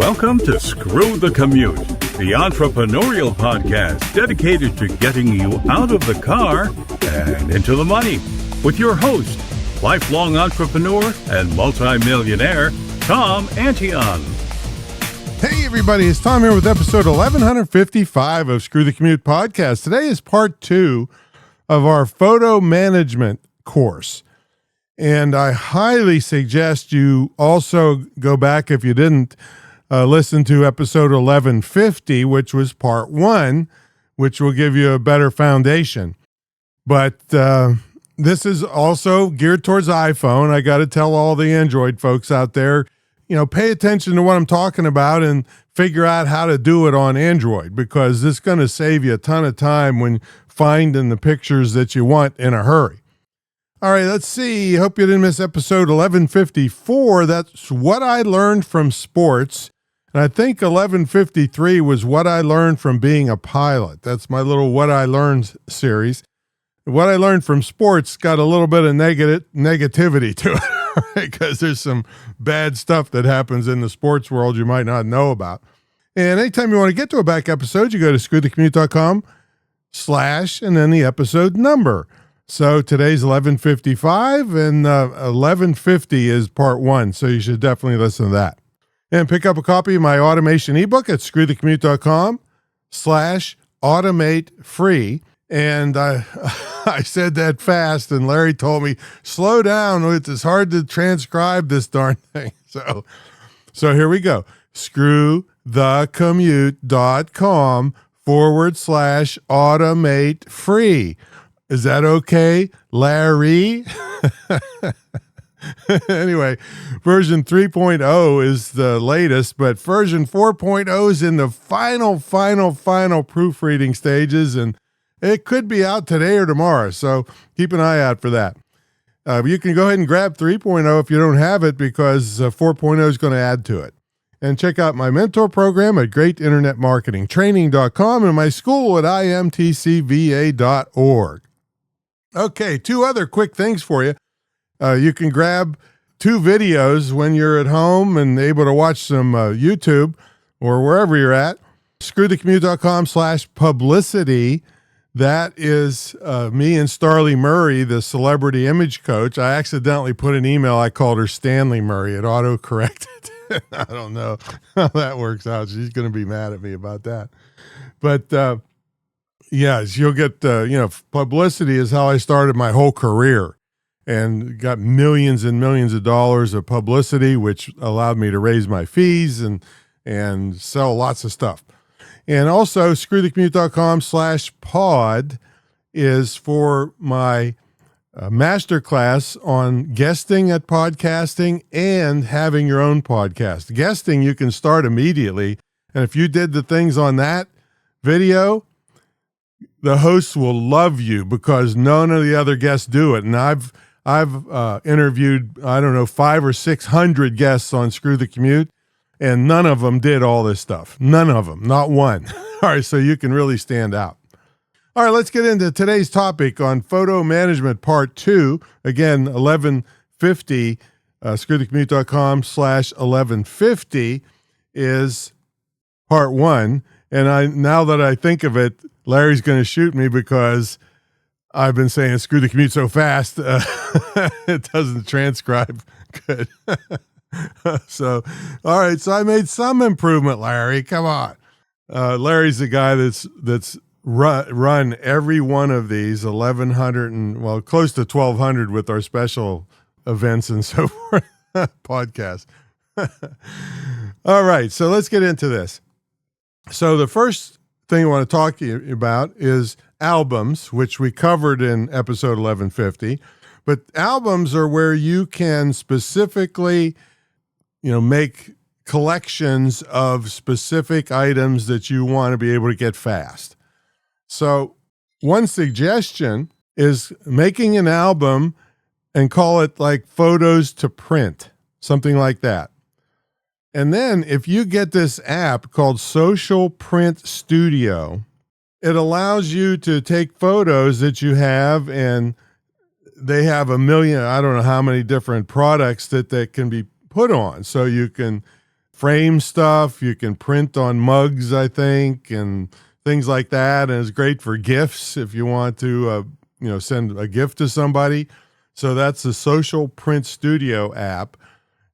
Welcome to Screw the Commute, the entrepreneurial podcast dedicated to getting you out of the car and into the money. With your host, lifelong entrepreneur and multimillionaire, Tom Antion. Hey everybody, it's Tom here with episode 1155 of Screw the Commute podcast. Today is part 2 of our photo management course. And I highly suggest you also go back, if you didn't, listen to episode 1150, which was part 1, which will give you a better foundation. But this is also geared towards iPhone. I got to tell all the Android folks out there, pay attention to what I'm talking about and figure out how to do it on Android, because this is going to save you a ton of time when finding the pictures that you want in a hurry. All right, let's see. Hope you didn't miss episode 1154. That's what I learned from sports. And I think 1153 was what I learned from being a pilot. That's my little What I Learned series. What I learned from sports got a little bit of negativity to it, because there's some bad stuff that happens in the sports world you might not know about. And anytime you want to get to a back episode, you go to screwthecommute.com/ and then the episode number. So today's 1155 and 1150 is part 1. So you should definitely listen to that. And pick up a copy of my automation ebook at screwthecommute.com/automate free. And I said that fast, and Larry told me, slow down. It's hard to transcribe this darn thing. So here we go. screwthecommute.com/automate free. Is that okay, Larry? Anyway, version 3.0 is the latest, but version 4.0 is in the final proofreading stages, and it could be out today or tomorrow, so keep an eye out for that. You can go ahead and grab 3.0 if you don't have it, because 4.0 is going to add to it. And check out my mentor program at greatinternetmarketingtraining.com and my school at imtcva.org. Okay, 2 other quick things for you. You can grab 2 videos when you're at home and able to watch some YouTube or wherever you're at. Screwthecommute.com/publicity. That is me and Starley Murray, the celebrity image coach. I accidentally put an email. I called her Stanley Murray. It auto-corrected. I don't know how that works out. She's going to be mad at me about that. But yes, you'll get, publicity is how I started my whole career and got millions and millions of dollars of publicity, which allowed me to raise my fees and sell lots of stuff. And also screwthecommute.com/pod is for my masterclass on guesting at podcasting and having your own podcast. Guesting, you can start immediately. And if you did the things on that video, the hosts will love you, because none of the other guests do it. And I've interviewed, 500 or 600 guests on Screw the Commute, and none of them did all this stuff. None of them, not one. All right, so you can really stand out. All right, let's get into today's topic on photo management part 2. Again, 1150, screwthecommute.com/1150 is part 1. And now that I think of it, Larry's going to shoot me because I've been saying Screw the Commute so fast, it doesn't transcribe good. So, all right. So I made some improvement, Larry. Come on. Larry's the guy that's run every one of these 1,100 and close to 1,200 with our special events and so forth podcast. All right. So let's get into this. So the first thing I want to talk to you about is albums, which we covered in episode 1150. But albums are where you can specifically, make collections of specific items that you want to be able to get fast. So one suggestion is making an album and call it like photos to print, something like that. And then if you get this app called Social Print Studio, it allows you to take photos that you have, and they have a million, I don't know how many different products that can be put on. So you can frame stuff. You can print on mugs, I think, and things like that. And it's great for gifts if you want to, send a gift to somebody. So that's the Social Print Studio app.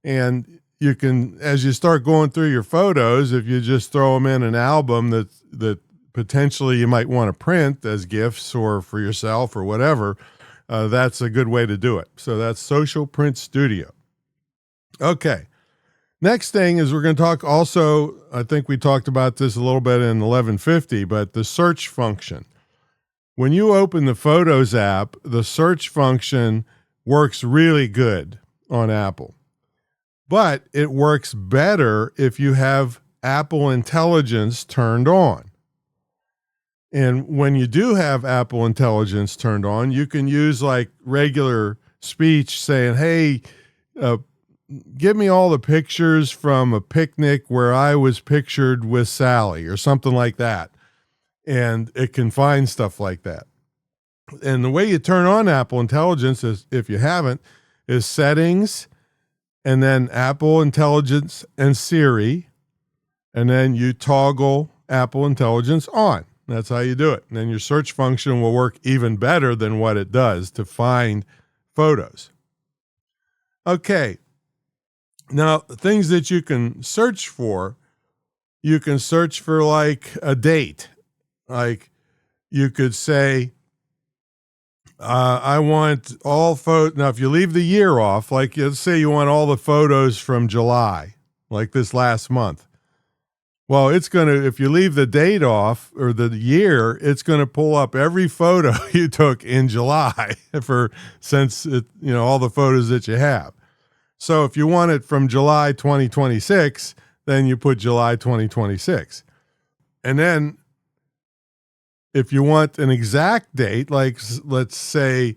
And you can, as you start going through your photos, if you just throw them in an album that potentially you might want to print as gifts or for yourself or whatever, that's a good way to do it. So that's Social Print Studio. Okay. Next thing is we're going to talk also, I think we talked about this a little bit in 1150, but the search function. When you open the Photos app, the search function works really good on Apple. But it works better if you have Apple Intelligence turned on. And when you do have Apple Intelligence turned on, you can use like regular speech saying, hey, give me all the pictures from a picnic where I was pictured with Sally or something like that. And it can find stuff like that. And the way you turn on Apple Intelligence, is, if you haven't, is Settings, and then Apple Intelligence and Siri, and then you toggle Apple Intelligence on. That's how you do it. And then your search function will work even better than what it does to find photos. Okay. Now, things that you can search for like a date. Like you could say, I want all photos. Now, if you leave the year off, like let's say you want all the photos from July, like this last month. Well, it's going to, if you leave the date off or the year, it's going to pull up every photo you took in July since all the photos that you have. So if you want it from July 2026, then you put July 2026. And then if you want an exact date, like let's say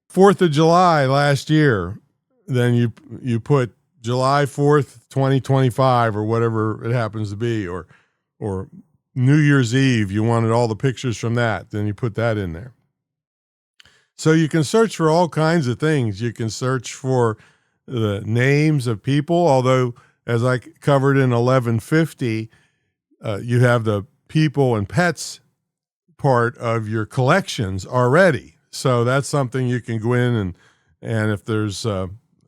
4th of July last year, then you put July 4th, 2025 or whatever it happens to be, or New Year's Eve, you wanted all the pictures from that, then you put that in there. So you can search for all kinds of things. You can search for the names of people, although as I covered in 1150, you have the people and pets part of your collections already. So that's something you can go in and if there's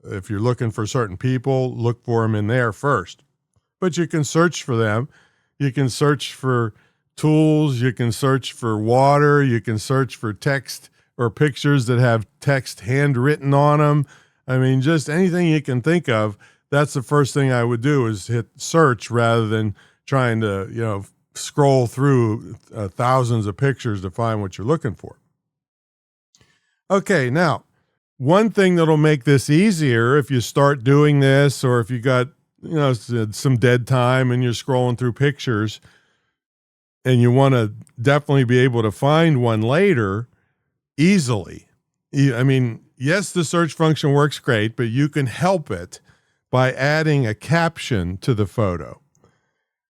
if you're looking for certain people, look for them in there first. But you can search for them. You can search for tools. You can search for water. You can search for text or pictures that have text handwritten on them. I mean, just anything you can think of. That's the first thing I would do is hit search rather than trying to, scroll through thousands of pictures to find what you're looking for. Okay, now, one thing that'll make this easier if you start doing this, or if you got, some dead time and you're scrolling through pictures and you want to definitely be able to find one later easily. I mean, yes, the search function works great, but you can help it by adding a caption to the photo.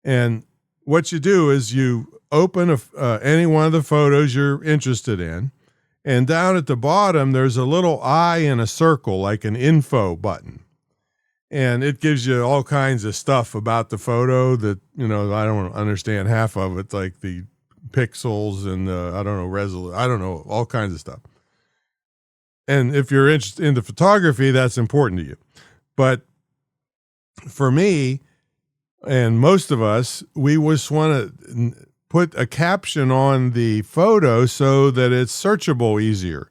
And what you do is you open any one of the photos you're interested in, and down at the bottom, there's a little eye in a circle, like an info button. And it gives you all kinds of stuff about the photo that, I don't understand half of it, like the pixels and resolution, all kinds of stuff. And if you're interested in the photography, that's important to you. But for me, and most of us, we just want to put a caption on the photo so that it's searchable easier.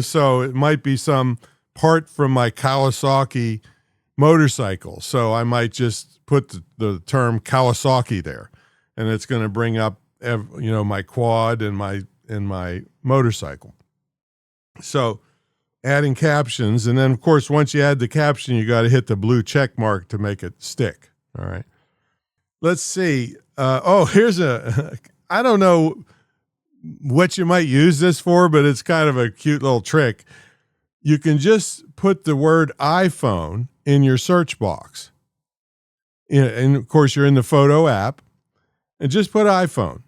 So it might be some part from my Kawasaki motorcycle. So I might just put the term Kawasaki there, and it's going to bring up, my quad and my motorcycle. So adding captions. And then of course, once you add the caption, you got to hit the blue check mark to make it stick. All right. Let's see. Here's I don't know what you might use this for, but it's kind of a cute little trick. You can just put the word iPhone in your search box. And of course, you're in the photo app, and just put iPhone.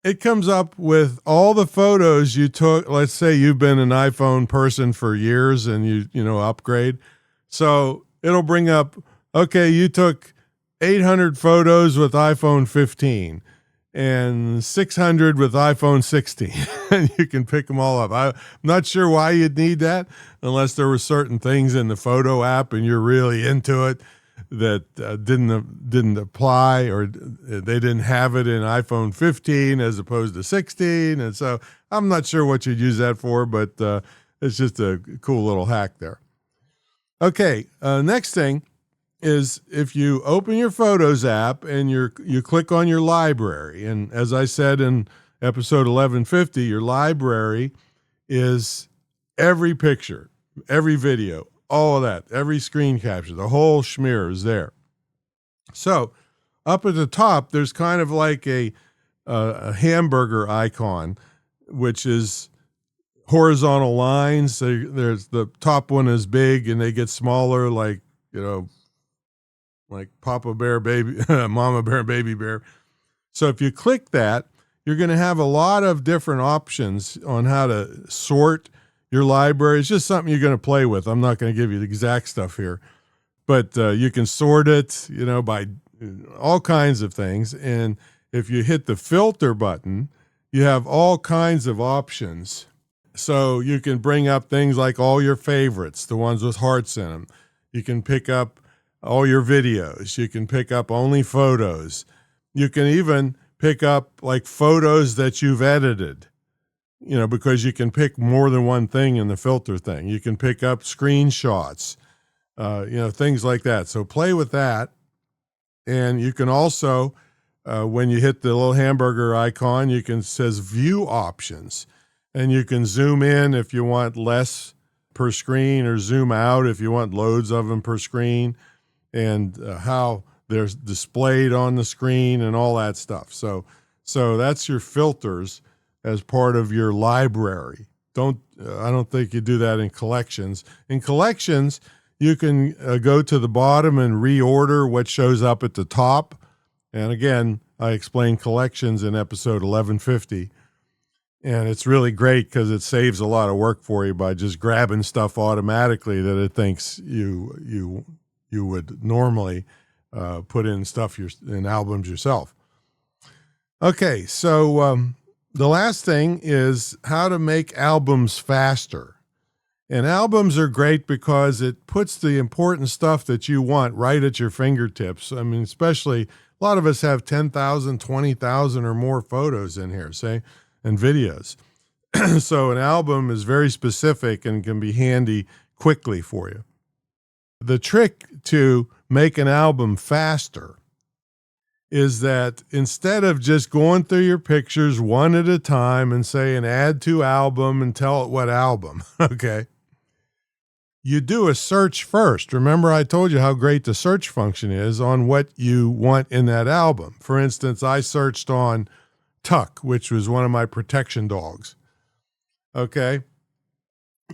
It comes up with all the photos you took. Let's say you've been an iPhone person for years and you upgrade. So it'll bring up okay, you took 800 photos with iPhone 15 and 600 with iPhone 16, and you can pick them all up. I'm not sure why you'd need that unless there were certain things in the photo app and you're really into it that didn't apply, or they didn't have it in iPhone 15 as opposed to 16. And so I'm not sure what you'd use that for, but it's just a cool little hack there. Okay, next thing is if you open your Photos app and you click on your library, and as I said in episode 1150, your library is every picture, every video, all of that, every screen capture, the whole schmear is there. So up at the top, there's kind of like a hamburger icon, which is horizontal lines. So there's the top one is big and they get smaller, like, like Papa Bear, baby, Mama Bear, Baby Bear. So if you click that, you're going to have a lot of different options on how to sort your library. It's just something you're going to play with. I'm not going to give you the exact stuff here, but you can sort it, by all kinds of things. And if you hit the filter button, you have all kinds of options. So you can bring up things like all your favorites, the ones with hearts in them. You can pick up all your videos. You can pick up only photos. You can even pick up like photos that you've edited, because you can pick more than one thing in the filter thing. You can pick up screenshots, things like that. So play with that. And you can also, when you hit the little hamburger icon, says view options, and you can zoom in if you want less per screen, or zoom out if you want loads of them per screen, and how they're displayed on the screen and all that stuff. So that's your filters as part of your library. I don't think you do that in collections. In collections, you can go to the bottom and reorder what shows up at the top. And again, I explained collections in episode 1150. And it's really great because it saves a lot of work for you by just grabbing stuff automatically that it thinks you would normally put in stuff in albums yourself. Okay, so the last thing is how to make albums faster. And albums are great because it puts the important stuff that you want right at your fingertips. I mean, especially a lot of us have 10,000, 20,000 or more photos in here, say, and videos. So an album is very specific and can be handy quickly for you. The trick to make an album faster is that instead of just going through your pictures one at a time and saying add to album and tell it what album, okay, you do a search first. Remember, I told you how great the search function is on what you want in that album. For instance, I searched on Tuck, which was one of my protection dogs. Okay.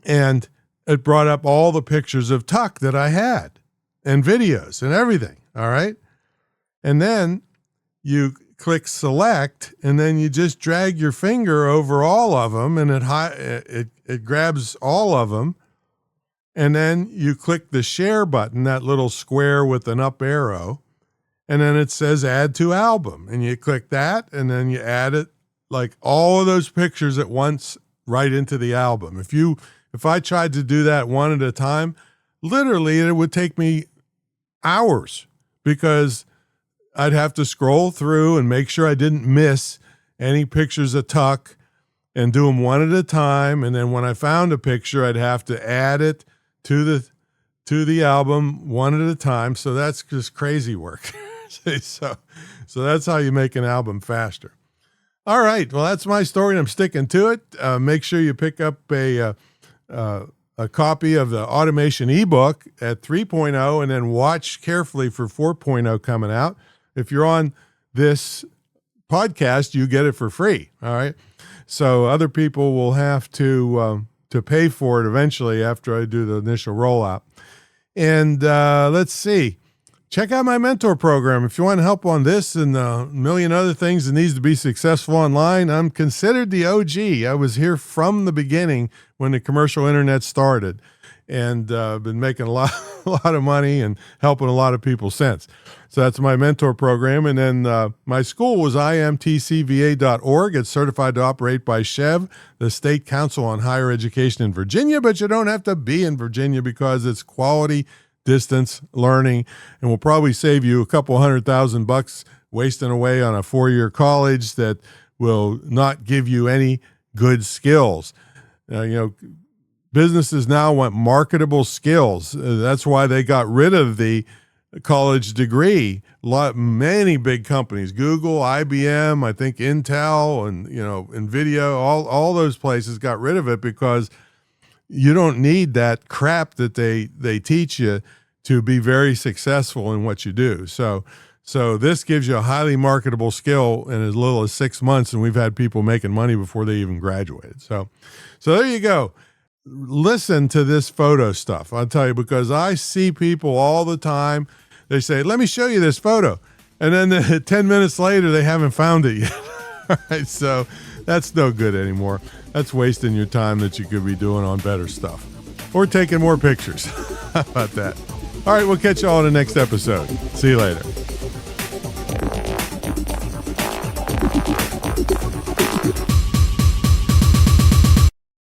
And it brought up all the pictures of Tuck that I had and videos and everything. All right. And then you click select, and then you just drag your finger over all of them, and it grabs all of them. And then you click the share button, that little square with an up arrow, and then it says add to album. And you click that, and then you add it, like all of those pictures at once, right into the album. If I tried to do that one at a time, literally it would take me hours, because I'd have to scroll through and make sure I didn't miss any pictures of Tuck and do them one at a time. And then when I found a picture, I'd have to add it to the album one at a time. So that's just crazy work. So that's how you make an album faster. All right. Well, that's my story, and I'm sticking to it. Make sure you pick up a copy of the automation ebook at 3.0, and then watch carefully for 4.0 coming out. If you're on this podcast, you get it for free. All right. So other people will have to pay for it eventually after I do the initial rollout. And let's see. Check out my mentor program. If you want help on this and a million other things that needs to be successful online, I'm considered the OG. I was here from the beginning when the commercial internet started, and been making a a lot of money and helping a lot of people since. So that's my mentor program. And then my school was imtcva.org. It's certified to operate by SCHEV, the State Council on Higher Education in Virginia, but you don't have to be in Virginia because it's quality distance learning and will probably save you a couple $100,000 wasting away on a 4-year college that will not give you any good skills. Businesses now want marketable skills. That's why they got rid of the college degree. Many big companies, Google, IBM, I think Intel, and NVIDIA, all those places got rid of it because you don't need that crap that they teach you to be very successful in what you do. So this gives you a highly marketable skill in as little as 6 months, and we've had people making money before they even graduated. So there you go. Listen to this photo stuff. I'll tell you, because I see people all the time. They say, let me show you this photo. And then 10 minutes later, they haven't found it yet. All right, so that's no good anymore. That's wasting your time that you could be doing on better stuff or taking more pictures. How about that? All right, we'll catch you all in the next episode. See you later.